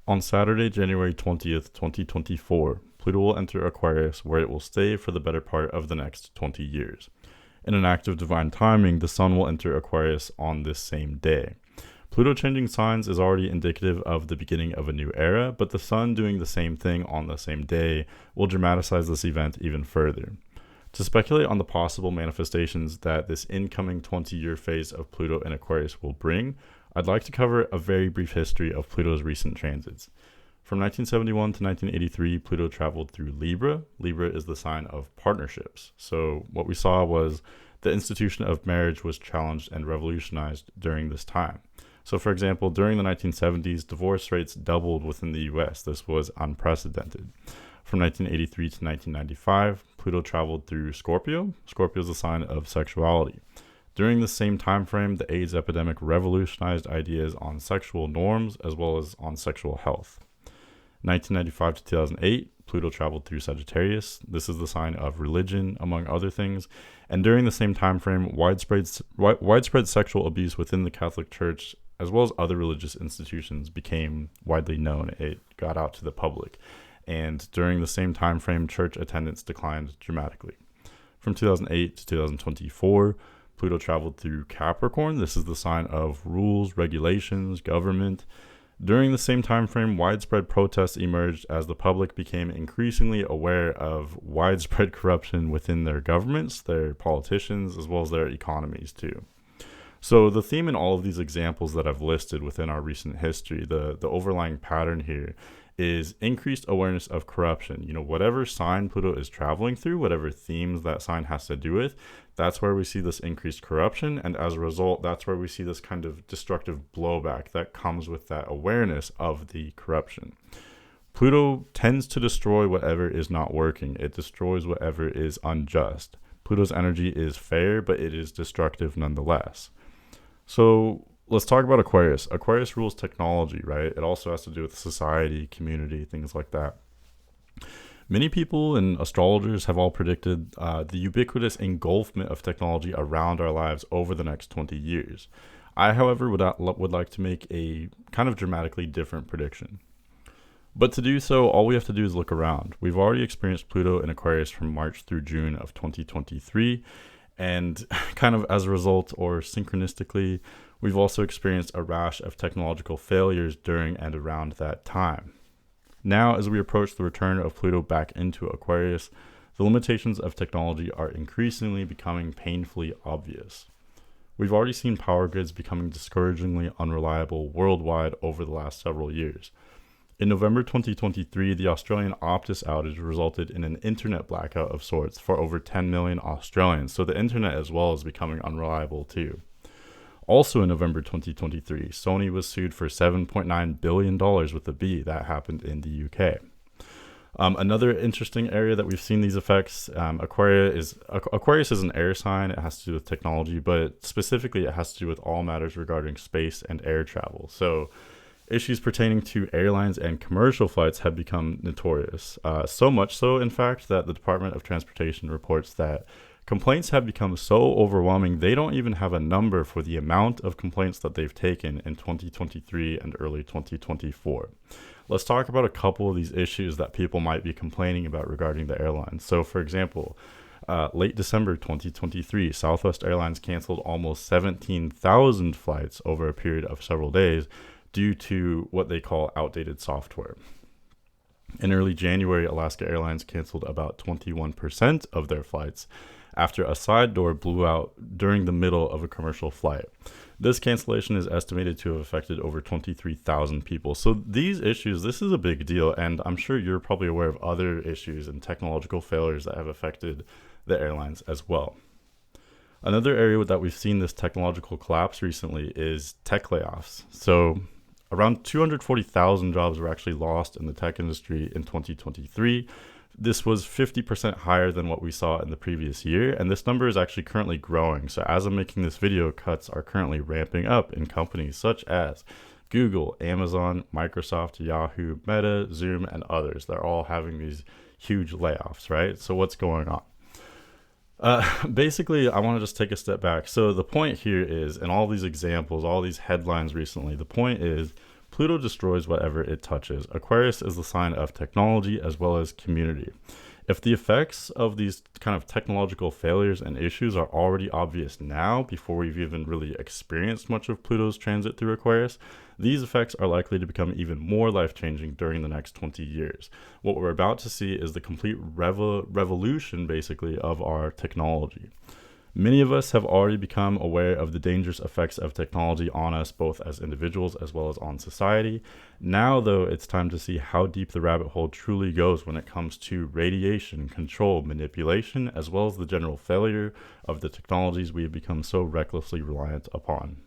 On Saturday, January 20th, 2024, Pluto will enter Aquarius, where it will stay for the better part of the next 20 years. In an act of divine timing, the Sun will enter Aquarius on this same day. Pluto changing signs is already indicative of the beginning of a new era, but the Sun doing the same thing on the same day will dramatize this event even further. To speculate on the possible manifestations that this incoming 20-year phase of Pluto in Aquarius will bring, I'd like to cover a very brief history of Pluto's recent transits. From 1971 to 1983, Pluto traveled through Libra. Libra is the sign of partnerships. So what we saw was the institution of marriage was challenged and revolutionized during this time. So for example, during the 1970s, divorce rates doubled within the US. This was unprecedented. From 1983 to 1995, Pluto traveled through Scorpio. Scorpio is a sign of sexuality. During the same time frame, the AIDS epidemic revolutionized ideas on sexual norms as well as on sexual health. 1995 to 2008, Pluto traveled through Sagittarius. This is the sign of religion, among other things. And during the same time frame, widespread sexual abuse within the Catholic Church as well as other religious institutions became widely known. It got out to the public. And during the same time frame, church attendance declined dramatically. From 2008 to 2024, Pluto traveled through Capricorn. This is the sign of rules, regulations, government. During the same time frame, widespread protests emerged as the public became increasingly aware of widespread corruption within their governments, their politicians, as well as their economies too. So the theme in all of these examples that I've listed within our recent history, the overlying pattern here is increased awareness of corruption. You know, whatever sign Pluto is traveling through, whatever themes that sign has to do with, that's where we see this increased corruption. And as a result, that's where we see this kind of destructive blowback that comes with that awareness of the corruption. Pluto tends to destroy whatever is not working. It destroys whatever is unjust. Pluto's energy is fair, but it is destructive nonetheless. So let's talk about Aquarius. Aquarius rules technology, right? It also has to do with society, community, things like that. Many people and astrologers have all predicted the ubiquitous engulfment of technology around our lives over the next 20 years. I, however, would like to make a kind of dramatically different prediction. But to do so, all we have to do is look around. We've already experienced Pluto in Aquarius from March through June of 2023. And kind of as a result, or synchronistically, we've also experienced a rash of technological failures during and around that time. Now, as we approach the return of Pluto back into Aquarius, the limitations of technology are increasingly becoming painfully obvious. We've already seen power grids becoming discouragingly unreliable worldwide over the last several years. In November 2023, the Australian Optus outage resulted in an internet blackout of sorts for over 10 million Australians, so the internet as well is becoming unreliable too. Also in November 2023, Sony was sued for $7.9 billion with a B. That happened in the UK. Another interesting area that we've seen these effects, Aquarius is an air sign. It has to do with technology, but specifically it has to do with all matters regarding space and air travel. So issues pertaining to airlines and commercial flights have become notorious. So much so, in fact, that the Department of Transportation reports that complaints have become so overwhelming, they don't even have a number for the amount of complaints that they've taken in 2023 and early 2024. Let's talk about a couple of these issues that people might be complaining about regarding the airlines. So, for example, late December 2023, Southwest Airlines canceled almost 17,000 flights over a period of several days due to what they call outdated software. In early January, Alaska Airlines canceled about 21% of their flights after a side door blew out during the middle of a commercial flight. This cancellation is estimated to have affected over 23,000 people. So these issues, this is a big deal, and I'm sure you're probably aware of other issues and technological failures that have affected the airlines as well. Another area that we've seen this technological collapse recently is tech layoffs. So around 240,000 jobs were actually lost in the tech industry in 2023. This was 50% higher than what we saw in the previous year, and this number is actually currently growing. So as I'm making this video, cuts are currently ramping up in companies such as Google, Amazon, Microsoft, Yahoo, Meta, Zoom, and others. They're all having these huge layoffs, right? So what's going on? Basically, I want to just take a step back. So the point here is, in all these examples, all these headlines recently, the point is Pluto destroys whatever it touches. Aquarius is the sign of technology as well as community. If the effects of these kind of technological failures and issues are already obvious now, before we've even really experienced much of Pluto's transit through Aquarius, these effects are likely to become even more life-changing during the next 20 years. What we're about to see is the complete revolution, basically, of our technology. Many of us have already become aware of the dangerous effects of technology on us, both as individuals as well as on society. Now, though, it's time to see how deep the rabbit hole truly goes when it comes to radiation, control, manipulation, as well as the general failure of the technologies we have become so recklessly reliant upon.